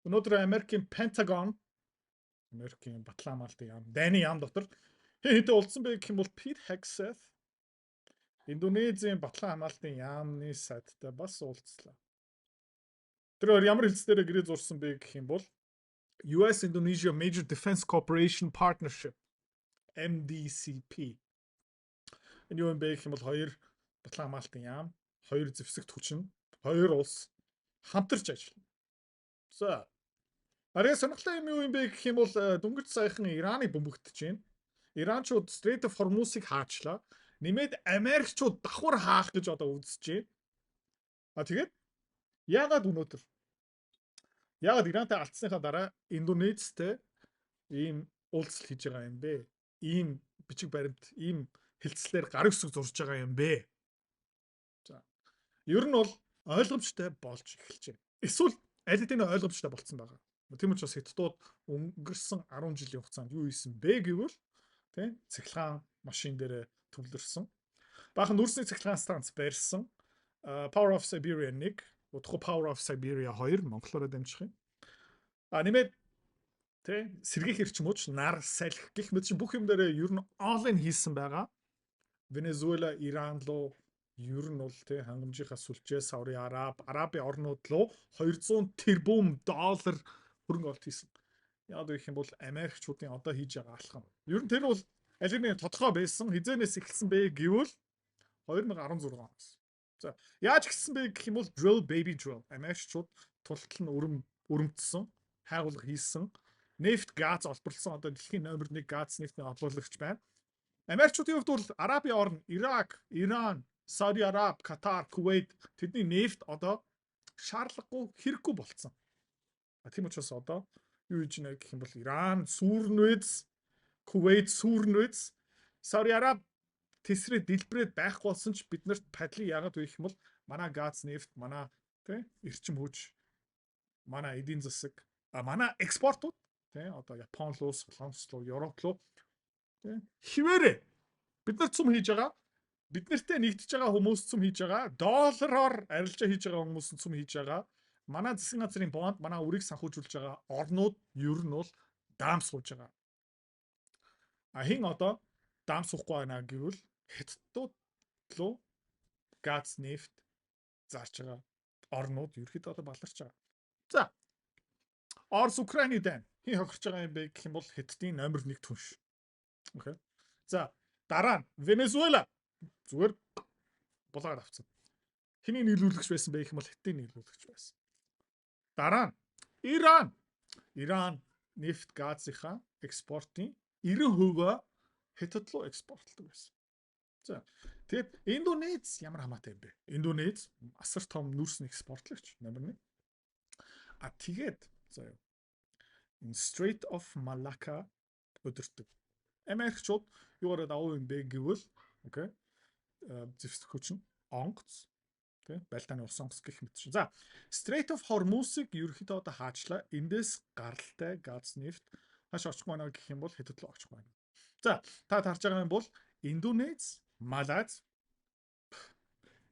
Өнөөдөр Америкийн Pentagon, Америкийн Батлан хамгаалтын яам, дайны яам дотор хэдэн улдсан бэ гэх юм бол Pete Hegseth Индонезийн Батлан хамгаалтын яамны сайттай бас уулзлаа. Тэр ямар хэлцээрээ гэрээ зурсан бэ гэх юм бол US Indonesia Major Defense Cooperation Partnership MDCP. Энэ юу юм бэ гэх юм бол хоёр Батлан хамгаалтын яам, хоёр зэвсэгт хүчин, хоёр улс хамтарч ажиллана. За. Арай сонирхолтой юм юу юм бэ гэх юм бол дөнгөж саяхан Ираныг бөмбөгдөж байна. Иранчууд Strait of Hormuz-ыг хаачлаа. Нэмээд Америкчууд давхар хаах гэж одоо үзэж байна. Тэгээд яагаад өнөөдөр? Яагаад Ирантай алдсныхаа дараа Индонезтэй ийм уулзалт хийж байгаа юм бэ? Ийм бичиг баримт, ийм хэлцлэр гар өсөг зурж байгаа юм бэ? За. Ер нь бол ойлгомжтой болж эхэлж байна. Эсвэл аль хэдийн ойлгомжтой болцсон байгаа. Тийм учраас Хятадууд өнгөрсөн 10 жилийн хугацаанд юу хийсэн бэ гэвэл тий цахилгаан машин дээр төвлөрсөн. Баахан нүрсний цахилгаан станц барьсан. Power of Siberia 1, удахгүй Power of Siberia 2 монголоор дамжих юм. Нэмээд тий сэргийх эрчмөж нар салхи гэх мэт чинь бүх юм дээр ер нь all-in хийсэн байгаа. Венезуэла, Иран руу ер нь бол тий хангамжийнхаа сүлжээ Сауди Арабын орнууд руу 200 тэрбум доллар хөрөнгө оруулалт хийсэн. Яг гэх юм бол Америкчуудын одоо хийж байгаа алхам. Ер нь тэр бол аль нэг тодорхой байсан. Хизээнээс эхэлсэн бэ гэвэл 2016 оноос. За яаж эхэлсэн бэ гэх юм бол drill baby drill. Америкчууд тултал нь өрөмтсөн, хайгуулга хийсэн. Нефт, газ олборлсон одоо дэлхийн номер 1 газ нефтний олборлагч байна. Америкчуудын хувьд бол Арабын орн, Ирак, Иран, Сауди Араб, Катар, Кувейт тэдний нефт одоо шаардлагагүй хэрэггүй болцсон. Тийм учраас одоо юу хийж байна гэх юм бол Иран сүрнэвэз, Кувейт сүрнэвэз, Сауди Араб тэсрээ дэлбэрээд байхгүй болсон ч биднэрт падлыг яагаад вэ гэх юм бол манай газ нефт, манай тий эрчим хүч, манай эдийн засаг, манай экспортууд тий одоо Япон руу, Солонгос руу, Европ руу тий хിവэрэ бид нар цум хийж байгаа. Биднэртэй нэгдэж байгаа хүмүүс цум хийж байгаа. Доллараар арилжаа хийж байгаа хүмүүс цум хийж байгаа. Манай засгийн газрын бонд, манай үрийг санхүүжүүлж байгаа орнууд ер нь бол даам сууж байгаа. Хин одоо даам суухгүй байна гэвэл Хятадууд руу газ, нефт зарж байгаа орнууд ерөөхдөө одоо баларч байгаа. За. Орос Украины дайн хин хохирч байгаа юм бэ гэх юм бол Хятадын номер 1 түнш. Окей. За, дараа нь Венезуэла зүгээр булаад авцсан. Хэний нийлүүлэгч байсан бэ гэх юм бол Хятадын нийлүүлэгч байсан. Дараа нь Иран нефт газынхаа экспортын 90% Хятад руу экспортлдог байсан. За тэгээд Индонез ямар хамаатай юм бэ? Индонез асар том нүрсний экспортлагч номер 1. Тэгээд заяа энэ Strait of Malacca өдөртөг. Америкчууд юугаар давуу юм бэ гэвэл окей. Зэвсэг хүчин онгоц тий байлдааны ус онгоц гэх мэт чинь. За Strait of Hormuz-ыг ерөөхдөө одоо хаачлаа. Эндээс гаралтай газ нефт хаш очихгүй байна гэх юм бол Хятад руу очихгүй байна. За та харж байгаа юм бол Индонез, Малайз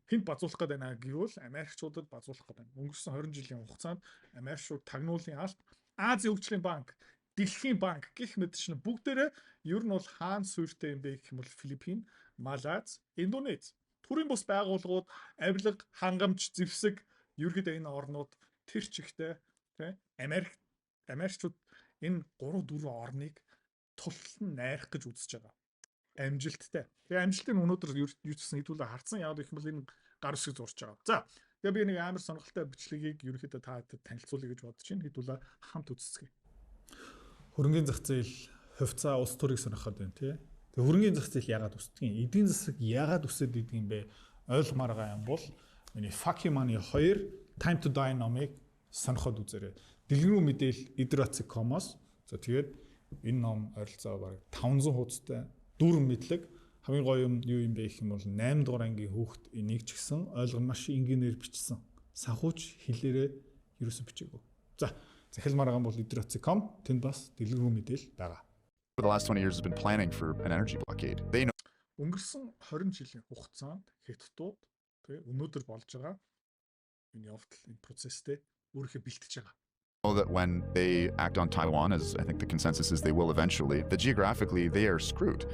хинт базуулах гэдэг байна гэвэл Америкчуудад базуулах гэдэг байна. Өнгөрсөн 20 жилийн хугацаанд Америкчууд тагнуулын алт, Азийн хөгжлийн банк, Дэлхийн банк гэх мэт чинь бүгдээрээ ер нь бол хаан суурьтай юм бэ гэх юм бол Филиппин, Малайз, Индонез. Төрийн бус байгууллагууд, авилга, хангамж, зэвсэг ерөөдөө энэ орнууд тэр чигтээ тий Америкчууд энэ 3-4 орныг тултал найрах гэж үзэж байгаа. Амжилттай. Тэгээ амжилтыг өнөөдөр юу гэсэн хэдүүлээ харсан. Яг гэх юм бол энэ гар үсэг зурж байгаа. За тэгээ би нэг амар сонирхолтой бичлэгийг ерөөхдөө та танилцуулъя гэж бодож байна. Хэдүүлээ хамт үзцгээе. Хөрөнгөний зах зээл хувьцаа улс төрийг сонирхоод байна тий. Тэгээ хөрөнгөний зах зээл яагаад өсдөг юм? Эдийн засаг яагаад өсөд идэг юм бэ? Ойлгомоор байгаа юм бол миний Fuck You Money 2 Time to Die номыг сонирхоод үзээрэй. Дэлгэрэнгүй мэдээлэл Idratsi.com-оос. За тэгээд энэ ном ойролцоо бараг 500 хуудастай дүүрэн мэдлэг хамгийн гоё юм юу юм бэ гэх юм бол 8 дугаар ангийн хүүхэд энийг ч гэсэн ойлгон маш энгийнээр бичсэн. Санхүүч хэлээрээ ерөөсө бичээгүй. За захил маргаан бол Idratsi.com тэнд бас дэлгэрэнгүй мэдээлэл байгаа. For the last 20 years has been planning for an energy blockade. They know Өнгөрсөн 20 жилийн хугацаанд Хятадууд тэгээ өнөөдөр болж байгаа энэ явдал энэ процесстэй өөрөөхөө бэлтэж байгаа. know that when they act on Taiwan, as I think the consensus is they will eventually, that geographically they are screwed.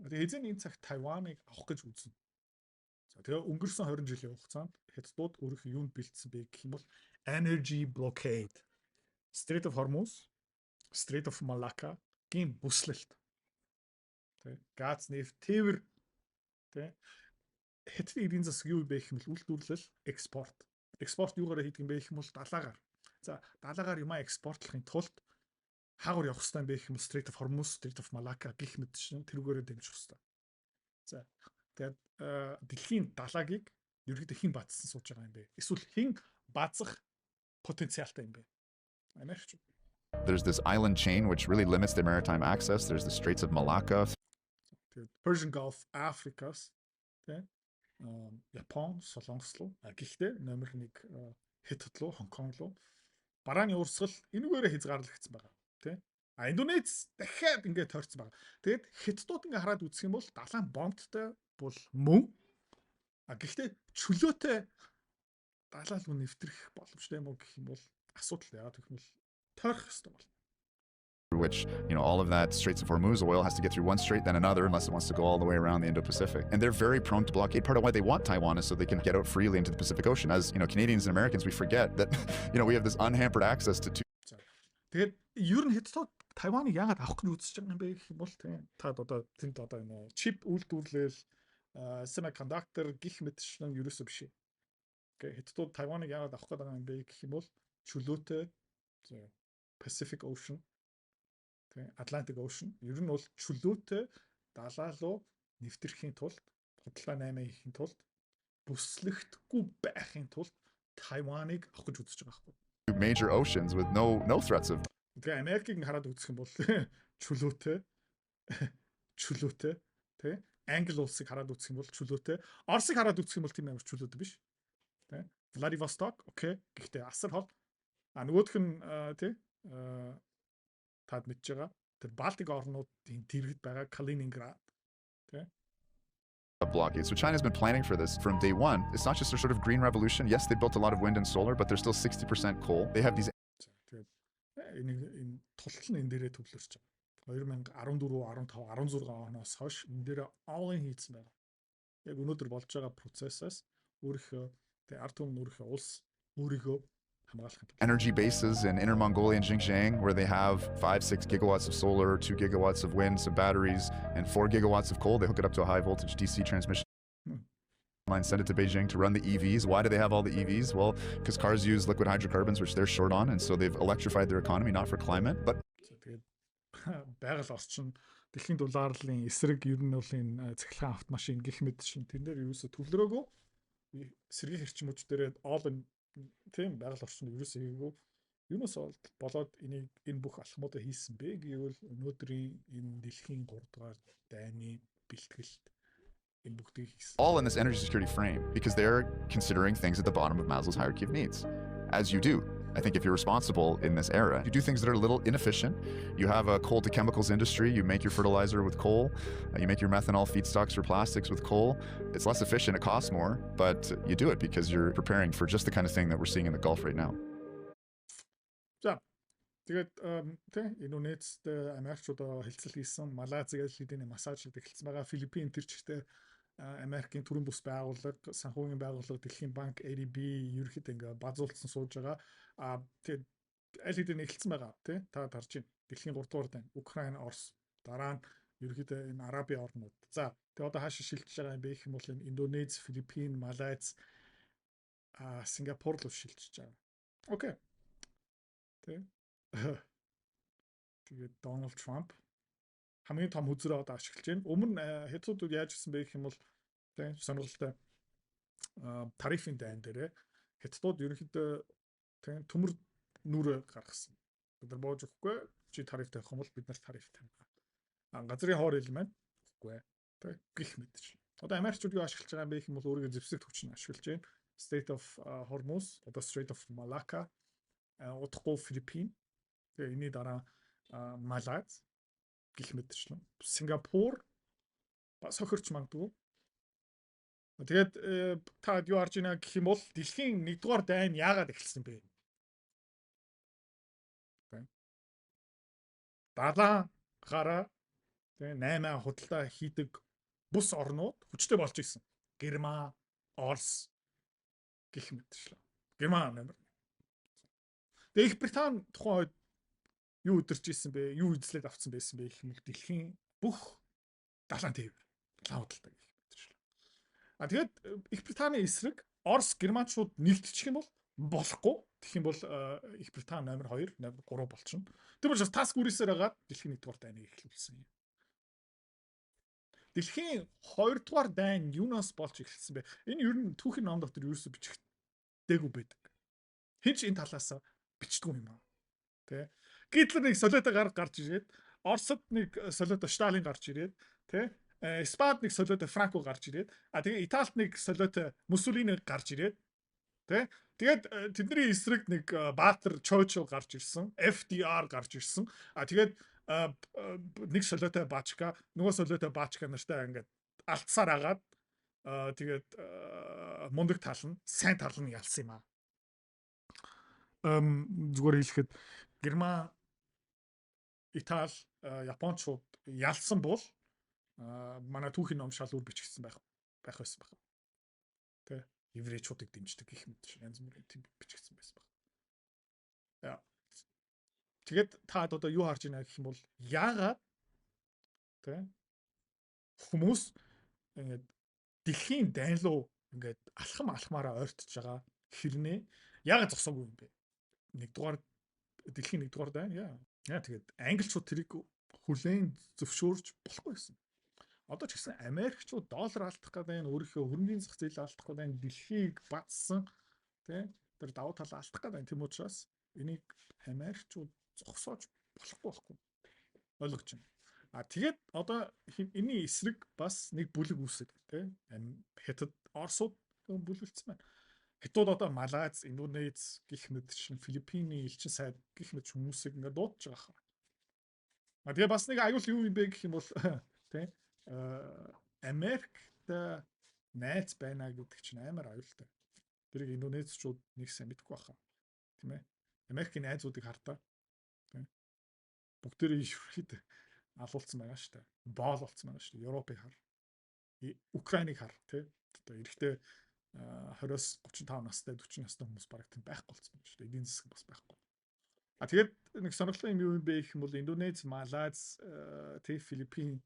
Тэгээ эзэн энэ цагт Тайваныг авах гэж үзнэ. За тэгээ өнгөрсөн 20 жилийн хугацаанд хятадууд өөрийнхөө юунд бэлдсэн бэ гэх юм бол energy blockade, Strait of Hormuz, Strait of Malacca гин бүслэлт. Тэ газ нефть тээвэр тэ хятадын эдийн засаг юу бэ гэх юм бол үйлдвэрлэл экспорт. Экспорт юугаар хийдэг юм бэ гэх юм бол далаагаар. За далаагаар юмаа экспортлохын тулд хаагур явах хэрэгтэй юм бэ гэх юм бол Strait of Hormuz, Strait of Malacca гих мэт шин тэрүүгээрээ дэмжих хэрэгтэй. За тэгээд дэлхийн далаагийг ерөөдөө хэн баацсан сууж байгаа юм бэ? Эсвэл хэн баацах потенциалтай юм бэ? Америкч. There's this island chain which really limits their maritime access. There's the Straits of Malacca. Тэгээд Persian Gulf, Africas, тэ Япон, Солонгос руу гэхдээ номер 1 Хятад руу, Хонконг руу барааны урсгал энүүгээрээ хязгаарлагдсан байгаа. Тэ Индонез дахиад ингээд тойрцсон байгаа. Тэгээд хятадууд ингээд хараад үзэх юм бол далайн бондтой бол мөн гэхдээ чөлөөтэй далаа руу нэвтрэх боломжтой юм уу гэх юм бол асуудал яагаад гэх юм бол тойрох хэрэгтэй бол. Which, all of that Straits of Hormuz oil has to get through one strait, then another, unless it wants to go all the way around the Indo-Pacific. And they're very prone to blockade. Part of why they want Taiwan is so they can get out freely into the Pacific Ocean. As, Canadians and Americans, we forget that, we have this unhampered access to two. Тэгээд ер нь хятадууд Тайваныг яагаад авах гэж үзэж байгаа юм бэ гэх юм бол тийм та одоо тэнд одоо энэ чип үйлдвэрлэл semiconductor гих мэтчлэн ерөөсөө биш. Окей, хятадууд Тайваныг яагаад авах гэдэг юм бэ гэх юм бол чөлөөтэй Pacific Ocean, тийм Atlantic Ocean ер нь бол чөлөөтэй далаа руу нэвтрэхийн тулд бодлоо 8 хийхин тулд бүслэгдэхгүй байхын тулд Тайваныг авах гэж үзэж байгаа байхгүй. Major oceans with no threats of. Тэгээ Америкийг хараад үзэх юм бол чөлөөтэй тий Англи улсыг хараад үзэх юм бол чөлөөтэй, Оросыг хараад үзэх юм бол тийм амар чөлөөтэй биш тий Владивосток окей гэхдээ асар хол нөгөөх нь тий таад мэдж байгаа тэр Балтик орнуудын дэргэд байгаа Калининград тий blockade. So China's been planning for this from day one. It's not just a sort of green revolution. Yes, they built a lot of wind and solar, but they're still 60% coal. They have these. Тэгээд энэ тултал нь энэ дээрээ төвлөрч байгаа. 2014, 15, 16 оноос хойш энэ дээрээ all-in хийсэн байгаа. Яг өнөөдөр болж байгаа процессаас өөрийнхөө ард түмэн өөрийнхөө улс өөрийгөө energy bases in Inner Mongolia and Xinjiang, where they have 5-6 gigawatts of solar, 2 gigawatts of wind, some batteries, and 4 gigawatts of coal. They hook it up to a high voltage DC transmission line, send it to Beijing to run the EVs. Why do they have all the EVs? Well, because cars use liquid hydrocarbons, which they're short on, and so they've electrified their economy, not for climate, but. Байгаль орчин дэлхийн дулаарлын эсрэг ер нь бол энэ цахилгаан автомашин гэх мэт шин тэн дээр юусо төвлөрөөгүй сэргийн хэрчмүүд дээрээ all in тийм байгаль орчинд ерөөсөө хийгээгүй юунаас болоод энэ бүх алхмуудаа хийсэн бэ гэвэл өнөөдрийн энэ дэлхийн 3 дугаар дайны бэлтгэлд энэ бүгдийг хийсэн. All in this energy security frame because they're considering things at the bottom of Maslow's hierarchy of needs, as you do. I think if you're responsible in this era, you do things that are a little inefficient. You have a coal to chemicals industry. You make your fertilizer with coal. You make your methanol feedstocks for plastics with coal. It's less efficient. It costs more, but you do it because you're preparing for just the kind of thing that we're seeing in the Gulf right now. За тэгээд Индонезд Америкчууд хэлцэл хийсэн, Малайзиас хэдийн массаж хийдэг хэлсэн байгаа. Филиппин тэр чигтээ Америкийн төрийн бүс байгууллага, санхүүгийн байгууллага, Дэлхийн банк, ADB ерөөхдөө ингээ базуулсан сууж байгаа. Тэгээд аль хэдийн эхэлсэн байгаа тий та харж байна. Дэлхийн 3 дугаар дан Украин, Орос, дараа нь ерөөхдөө энэ Арабын орнууд. За тэгээд одоо хаашаа шилжиж байгаа юм бэ гэх юм бол энэ Индонез, Филиппин, Малайз, Сингапур руу шилжиж байгаа. Окей. Тэгээд Дональд Трамп хамгийн том хүзрээ одоо ашиглаж байна. Өмнө хятадууд яаж гэсэн бэ гэх юм бол тий сонирхолтой тарифын дайн дээрээ хятадууд ерөнхийдөө тий төмөр нүрэ гаргасан. Бид нар боож өгөхгүй чи тариф тавих юм бол бид нар тариф тавина. Газрын хоор элемент өгөхгүй тий гих мэдэж. Одоо Америкчууд юу ашиглаж байгаа юм бэ гэх юм бол өөрийнхөө зэвсэг төвчнийг ашиглаж байна. State of Hormuz, одоо Strait of Malacca, удахгүй Филиппин. Тэгээ энэний дараа Малайз гих мэдчлэн Сингапур бас хохирч магадгүй. Тэгээд та юу харж байна гэх юм бол дэлхийн 1 дугаар дайн яагаад эхэлсэн бэ? 70 гараа тэгээ 8 худалдаа хийдэг бус орнууд хүчтэй болж ирсэн. Герман, Орос гэх мэтчлээ. Герман нэмэр. Тэгээ Их Британи тухайн үед юу өдөрч ирсэн бэ? Юу эзлээд авцсан байсан бэ гэх юм бол дэлхийн бүх далайн тээвэр, далайн худалдаа гэх мэтчлээ. Тэгээд Их Британий эсрэг Орос, Германчууд нэгдчих юм бол болохгүй. Тэгэх юм бол Их Британи номер 2, номер 3 болчихно. Тэр учраас таск үрээсээр хагаад дэлхийн 1-р дайныг эхлүүлсэн юм. Дэлхийн 2-р дайн юунаас болж эхэлсэн бэ? Энэ ер нь түүхийн ном дотор юусэн бичигдээгүй байдаг. Хинч энэ талаас бичдэггүй юм аа. Тэ? Гитлер нэг солиотой гарч ирээд, Оросд нэг солиотой Сталин гарч ирээд, тэ? Испанид нэг солиотой Франко гарч ирээд, тэгээ Италид нэг солиотой Муссолини гарч ирээд, тэ? Тэгээд тэдний эсрэг нэг Баатар Чоочо гарч ирсэн, FDR гарч ирсэн. Тэгээд нэг солиотой Баачка, нөгөө солиотой Баачка нартай ингээд алдсаар агаад тэгээд мундаг тал нь, сайн тал нь ялсан юм аа. Зүгээр хэлэхэд Герман, Итали, Япончууд ялсан бол манай түүхийн ном шал үр бичигдсэн байх байсан байх. Тэ еврейчуудыг дэмждэг гэх мэт янз бүрийн тийм бичигдсэн байсан байх. Яа. Тэгээд та одоо юу харж байна гэх юм бол яагаад тэ хүмүүс ингээд дэлхийн дайн руу ингээд алхамаараа ойртож байгаа хэрнээ яагаад зогсоогүй юм бэ? Нэгдүгээр дэлхийн 1-р дайн яа тэгээд англичууд тэрийг хүлээн зөвшөөрж болохгүй байсан. Одоо ч гэсэн Америкчууд доллар алдах гэдэг нь өөрийнхөө хөрөнгөний зах зээлийг алдах гэдэг нь дэлхийг бадсан тий тэр давуу тал алдах гэдэг. Тийм учраас энийг Америкчууд зогсоож болохгүй ойлгож байна. Тэгээд одоо энэний эсрэг бас нэг бүлэг үүсэт тий Хятад, Оросууд бүлгэлцсэн байна. Хятад одоо Малайз, Индонез гэх мэт чинь Филиппиний элчин сайд гэх мэт хүмүүсийг ингээд дуудаж байгаа хаа. Тэгээ бас нэг аюул юу юм бэ гэх юм бол тий Америкт найз байна гэдэг чинь амар аюултай. Тэрийг Индонезчууд нэг сайн мэдэхгүй байхаа. Тийм ээ. Америкийн найзуудыг хартаа. Тийм. Бүгдээрээ ишвэрхэд алуулсан байгаа шүү дээ. Боол болцсон байгаа шүү дээ. Европыг хар. Украиныг хар, тий. Одоо эрэхтэй 20-с 35 настай 40 настай хүмүүс бараг тийм байхгүй болцсон байна шүү дээ. Эдийн засаг бас байхгүй. Тэгээд нэг сонирхолтой юм юу юм бэ гэх юм бол Индонез, Малайз, тий Филиппин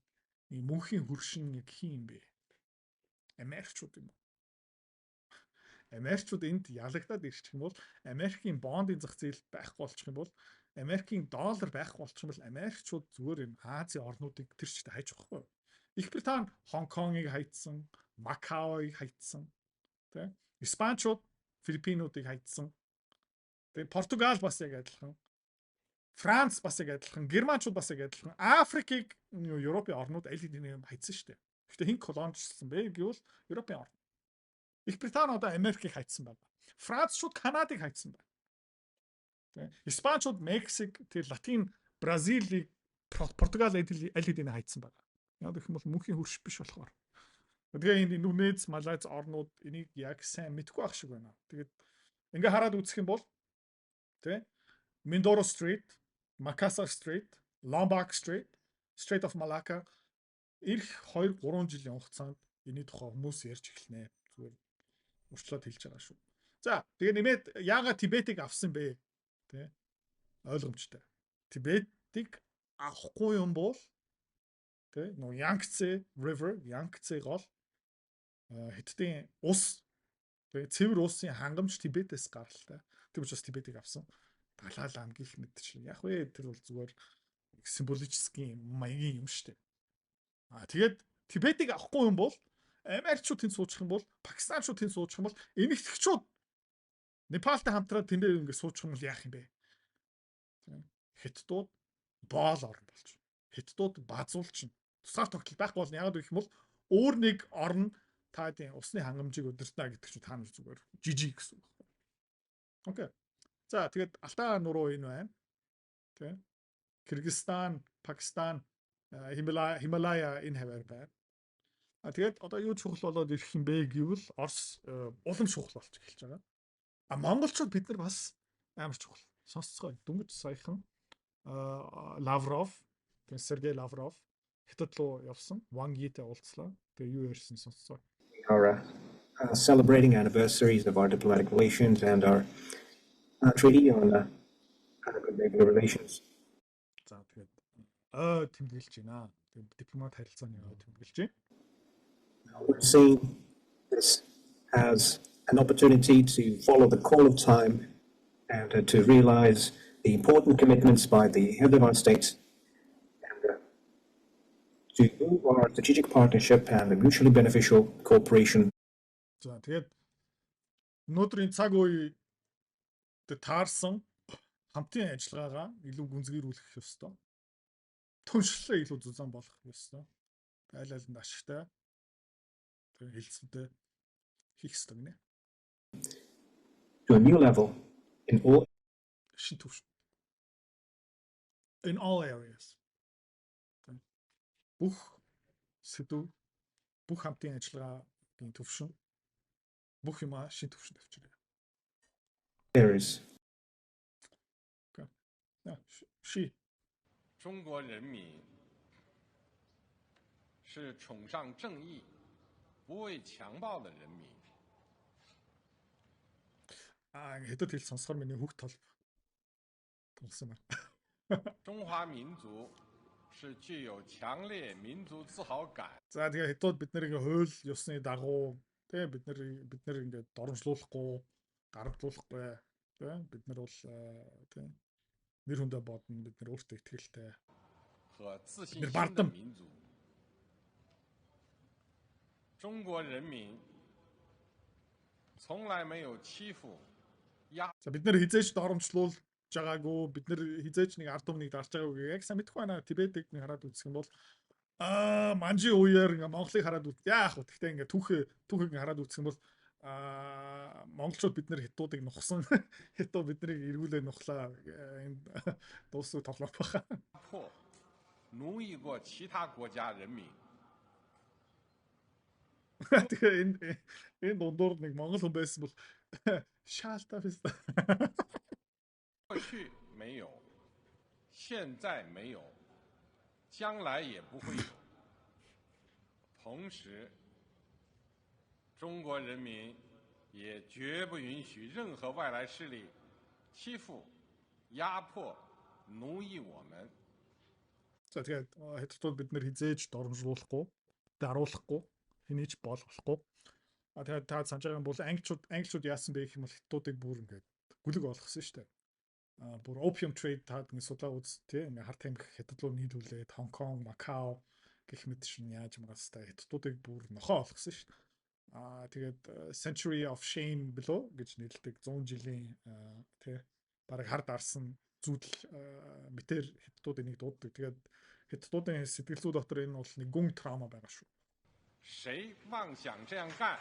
мөнхийн хөршин яг хин юм бэ? Америкчууд юм. Америкчууд энд ялагдаад ирчих юм бол Америкийн бондын зах зээл байхгүй болчих юм бол Америкийн доллар байхгүй болчих юм бол Америкчууд зүгээр энэ Азийн орнуудыг тэр чигт хайж واخхой. Их Британи Хонконгийг хайцсан, Макаоыг хайцсан, тий? Испанчууд Филиппинуудыг хайцсан. Тэгээ Португал бас яг адилхан. Франц бас яг адилхан, Германчууд бас яг адилхан. Африкийг Европын орнууд аль хэдийн хайцсан шүү дээ. Гэхдээ хин колончлсан бэ гэвэл Европын орн. Их Британи одоо Америкийг хайцсан байна. Францчууд Канадыг хайцсан байна. Тэ. Испанчууд Мексик, тэр Латин, Бразилийг, Португал аль хэдийн хайцсан байна. Яг гэх юм бол мөнхийн хөрш биш болохоор. Тэгээ энэ Индонез, Малайз орнууд энийг яг сайн мэдгүй байх шиг байна. Тэгээд ингээ хараад үзэх юм бол тэ Mindoro Strait, Makassar Strait, Lombok Strait, Strait of Malacca ирэх 2-3 жилийн хугацаанд энэний тухай хүмүүс ярьж эхэлнэ. Зүгээр урьдчилан хэлж байгаа шүү. За, тэгээ нэмээд яагаад Тибетийг авсан бэ? Тэ ойлгомжтой. Тибетийг авахгүй юм бол тэ нөө Yangtze River, Yangtze гол Хятадын ус тэгээ цэвэр усын хангамж Тибетээс гаралтай. Тэр учраас Тибетийг авсан. Далайлан гих мэдчихлээ. Яг вэ тэр бол зүгээр символический маягийн юм шүү дээ. Тэгээд Тибетийг авахгүй юм бол Америкчууд тэнд суучих юм бол Пакистанчууд тэнд суучих юм бол энэгтгэгчүүд Непалтай хамтраад тэндээ ингэ суучих юм бол яах юм бэ? Хятадууд боол орн болж. Хятадууд базуулчин. Тусгаар тогтол байхгүй бол яагаад гэх юм бол өөр нэг орн та тийм усны хангамжийг өдөртнө гэдэг чинь та нар зүгээр жижиг гэсэн үг байна. Окей. За тэгээд Алтай нуруу энэ байна. Тэ. Кыргызстан, Пакистан, Хималая энэ хавар байна. Тэгээд одоо юу чухал болоод ирэх юм бэ гэвэл Орос улам чухал болж эхэлж байгаа. Монголчууд бид нар бас амар чухал. Сонсцгоо. Дөнгөж саяхан Лавров, тэгээ Сергей Лавров хятад руу явсан. Wang Yi-тэй уулзлаа. Тэгээ юу ярьсан сонсцоо. Our celebrating anniversaries of our diplomatic relations and our treaty on good neighborly relations. За тэгээд тэмдэглэж байна. Тэгээд дипломат харилцааны тэмдэглэж байна. We're seeing this as an opportunity to follow the call of time and to realize the important commitments by the head of our state and to move our strategic partnership and the mutually beneficial cooperation. За тэгээд өнөөдрийн цаг үе таарсан хамтын ажиллагаагаа илүү гүнзгийрүүлэх ёстой. Түншлээ илүү зузаан болгох ёстой. Аль алинд ашигтай. Тэгээд хэлцүүдэд хийх ёстой гинэ. To a new level in all in all areas. Бүх сэдв, бүх хамтын ажиллагаагийн төвшин, бүх юмаа шин төвшөнд авчираа. areas. 是中国人民是崇尚正义、不畏强暴的人民。 хэдэд хэл сонсохоор миний хүүхд толб тулсан байна. 中华民族是具有强烈民族自豪感。 За тэгээ хэдүүд бид нэр ингээ хууль ёсны дагуу тэгээ бид нэр ингээ доромжлуулахгүй, гаргалуулахгүй тэгээ бид нар бол тэгээ нэр хүндээ бодно, бид нар өөртөө итгэлтэй 和自信心的民族。中国人民从来没有欺负、压。 За бид нэр хизээч доромжлуулж байгаагүй, бид нэр хизээч нэг ард түмнийг дарж байгаагүй. Яг сайн мэдэхгүй байна. Тибетийг нэг хараад үзэх юм бол манжи үеэр ингээ Монголыг хараад үз. Яах вэ? Гэхдээ ингээ түүхийг хараад үзэх юм бол монголчууд бид нэр хятадуудыг нухсан. Хятад биднийг эргүүлээ нухлаа. Энд дуусах тоглоом баха. 奴役过其他国家人民。 Тэгээ энэ дундуур нэг монгол хүн байсан бол шаалтаа фэс. 过去没有，现在没有，将来也不会有。同时，中国人民也绝不允许任何外来势力欺负、压迫、奴役我们。 За тэгээд хятадууд бид нэр хизээж доромжлуулахгүй, даруулахгүй, хэний ч болгохгүй. Тэгээд та санаж байгаа юм бол англичууд яасан бэ гэх юм бол хятадуудыг бүр ингээд гүлэг болгосон шүү дээ. Бүр opium trade таад ингэ судлаа үз тий ингээ харт амих хятад руу нийлүүлээд Хонконг, Макао гэх мэт шин яаж магастай хятадуудыг бүр нохоо болгосон шүү дээ. Тэгээд Century of Shame билүү гэж нэрлэдэг 100 жилийн тий бараг хар дарсан зүүдэл мэтэр хятадуудын нэг дууддаг. Тэгээд хятадуудын сэтгэл зүй дотор энэ бол нэг гүн траума байгаа шүү. 谁妄想这样干，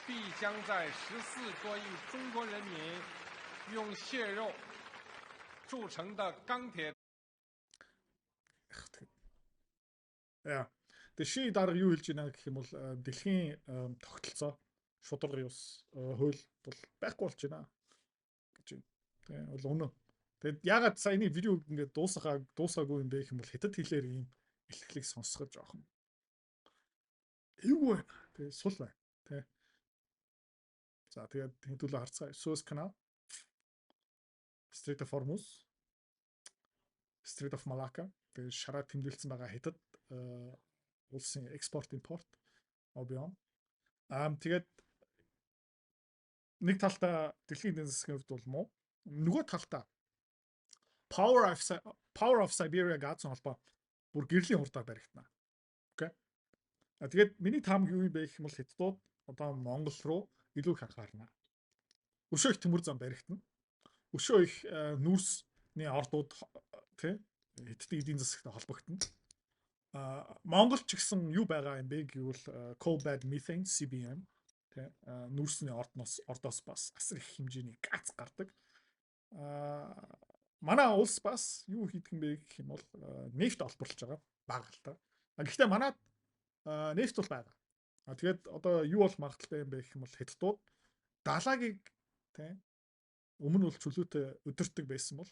必将在14多亿中国人民用血肉铸成的钢铁。 Яа. Тэгээ ши дарга юу хэлж байна гэх юм бол дэлхийн тогтолцоо шударга ёс хууль бол байхгүй болж байна гэж байна. Тэгээ бол үнэн. Тэгээд ягаад саяны видео ингээд дуусгаагүй юм бэ гэх юм бол хятад хэлээр ийм ихтгэлийг сонсгож жоохон юу вэ? Тэгээ сул байна. Тэ. За тэгээд хэдүүлээ харцгаа. Suez Canal, Strait of Hormuz, Strait of Malacca тэгээд шараа тэмдэглэсэн байгаа хятад улсын экспорт импорт объем. Тэгээд нэг талдаа дэлхийн эдийн засгийн хувьд бол муу. Нөгөө талдаа Power of Siberia газар холбоо бүр гэрлийн хурдаар баригдана. Окей. Тэгээд миний таамаг юу юм бэ гэх юм бол хятадууд одоо Монгол руу илүү их анхаарна. Өшөө их төмөр зам баригдана. Өшөө их нүүрсний ордууд тий хятадын эдийн засагтай холбогдно. Монгол ч гэсэн юу байгаа юм бэ гэвэл coal bed methane CBM тий нүүрсний ордоос бас асар их хэмжээний газ гардаг. Манай улс бас юу хийдэг юм бэ гэх юм бол нефт олборлож байгаа бага л та. Гэхдээ манайд нефт бол байгаа. Тэгээд одоо юу бол магадaltaй юм бэ гэх юм бол хятадууд далаагийг тий өмнө бол чөлөөтэй өдөртөг байсан бол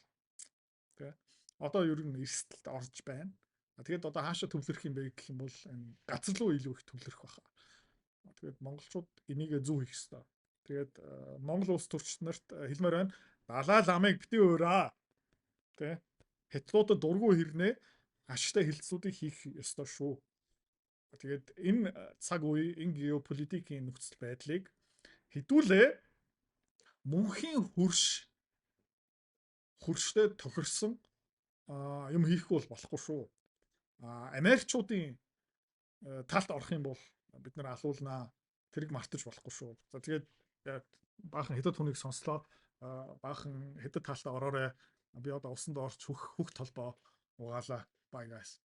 Тэ. Одоо ер нь эрсдэлд орж байна. Тэгээд одоо хаашаа төвлөрөх юм бэ гэх юм бол энэ газар руу илүү их төвлөрөх байна. Тэгээд монголчууд энийг зөв хийх ёстой. Тэгээд Монгол улс төрч нарт хэлмээр байна. Далай ламыг битгий өөраа. Тэ. Хятадуудад дургүй хэрнээ ашигтай хилцүүдийг хийх ёстой шүү. Тэгээд энэ цаг үе энэ геополитикийн нөхцөл байдлыг хэдүүлээ мөнхийн хөрштэй тохирсон юм хийхгүй бол болохгүй шүү. Америкчуудын талд орох юм бол бид нар алуулнаа. Тэрийг мартаж болохгүй шүү. За тэгээд баахан хятад хүнийг сонслоо. Баахан хятад талд ороорой. Би одоо усанд орч хөх толбоо угаалаа. Bye guys.